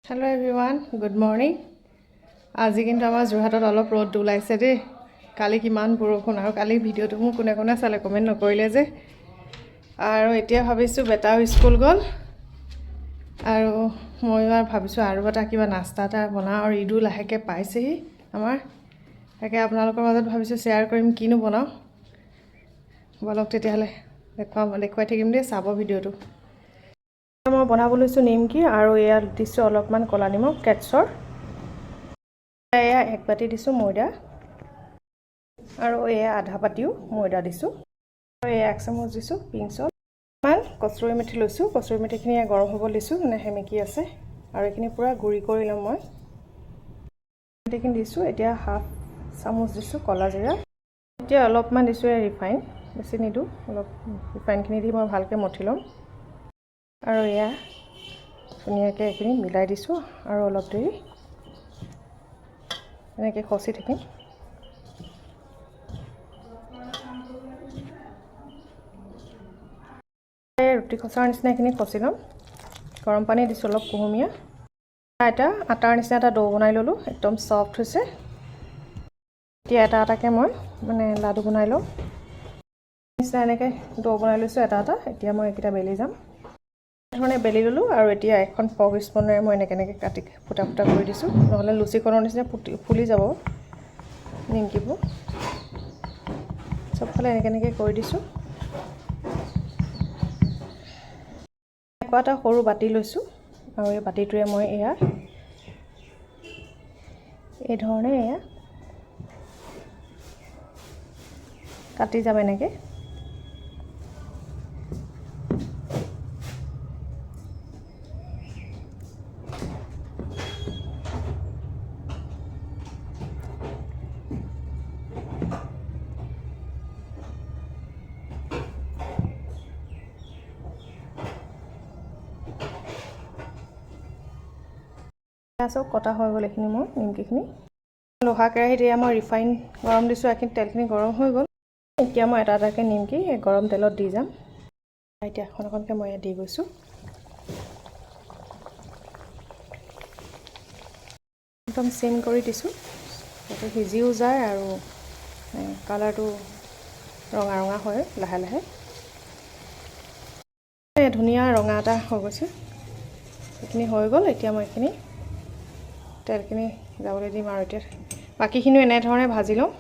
Hello everyone, good morning. আজি কিন্তু আমাৰ জুহাটত অলপ ৰ'দ ওলাইছে দেই। কালি কিমান বৰষুণ আৰু কালি ভিডিঅ'টো মোক কোনে কোনে চালে কমেন্ট নকৰিলে যে। আৰু এতিয়া ভাবিছো বেটাও স্কুল গ'ল। আৰু মই ভাবিছো আৰু এটা কিবা নাস্তা এটা বনাও আৰু ইদু লাহেকে পাইছেহি আমাৰ। তাকে আপোনালোকৰ মাজত ভাবিছো শ্বেয়াৰ কৰিম কিনো বনাও। বলক তেতিয়াহলে দেখুৱাই থাকিম দেই চাব ভিডিঅ'টো। মই বনাব লৈছো নিমকি আৰু এয়া দিছো অলপমান কলা নিমখ কেটছৰ। এয়া এক বাটি দিছো ময়দা আৰু এয়া আধা বাটিও ময়দা দিছো আৰু এয়া এক চামুচ দিছো পিংক সল্ট। মান কচুৰি মেথি লৈছো। কচুৰি মেথিখিনি গৰম হ'ব দিছো মানে হেমেকি আছে আৰু এইখিনি পুৰা গুৰি কৰি লম মই। মেথিখিনি দিছো। এতিয়া হাফ চামুচ দিছো কলা জিৰা। এতিয়া অলপমান দিছো ৰিফাইন, বেছি নিদু, অলপ ৰিফাইনখিনি দি মই ভালকৈ মঠি লম। আৰু এয়া ধুনীয়াকৈ এইখিনি মিলাই দিছোঁ আৰু অলপ দেৰি এনেকৈ খচি থাকিম। ৰুটি খচাৰ নিচিনা এইখিনি খচি ল'ম। গৰম পানী দিছোঁ অলপ কুহুমীয়া। এটা আটাৰ নিচিনা এটা ডো বনাই ল'লোঁ, একদম ছফ্ট হৈছে। এতিয়া এটা এটাকৈ মই মানে লাডু বনাই লওঁ নিচিনা এনেকৈ ডো বনাই লৈছোঁ এটা এটা। এতিয়া মই এইকেইটা বেলি যাম। ধৰণে বেলি ল'লোঁ আৰু এতিয়া এখন ফৰ্ক স্পুনেৰে মই এনেকৈ কাটি ফুটা ফুটা কৰি দিছোঁ, নহ'লে লুচিকণৰ নিচিনা ফুলি যাব নিমকিবোৰ। চবফালে এনেকৈ কৰি দিছোঁ। এটা সৰু বাতি লৈছোঁ আৰু এই বাতিটোৰে মই এয়া এই ধৰণে এয়া কাটি যাম এনেকৈ। চব কটা হৈ গ'ল এইখিনি মোৰ নিমকিখিনি। লোহা কেৰাহীত এয়া মই ৰিফাইন গৰম দিছোঁ। এইখিনি তেলখিনি গৰম হৈ গ'ল। এতিয়া মই এটা এটাকৈ নিমকি গৰম তেলত দি যাম। এতিয়া এখন এখনকৈ মই দি গৈছোঁ। একদম চিম কৰি দিছোঁ যাতে সিজিও যায় আৰু কালাৰটো ৰঙা ৰঙা হয় লাহে লাহে। ধুনীয়া ৰঙা এটা হৈ গৈছে। এইখিনি হৈ গ'ল। এতিয়া মই এইখিনি তেলখিনি যাবলৈ দিম আৰু এতিয়া বাকীখিনিও এনেধৰণে ভাজি লওঁ।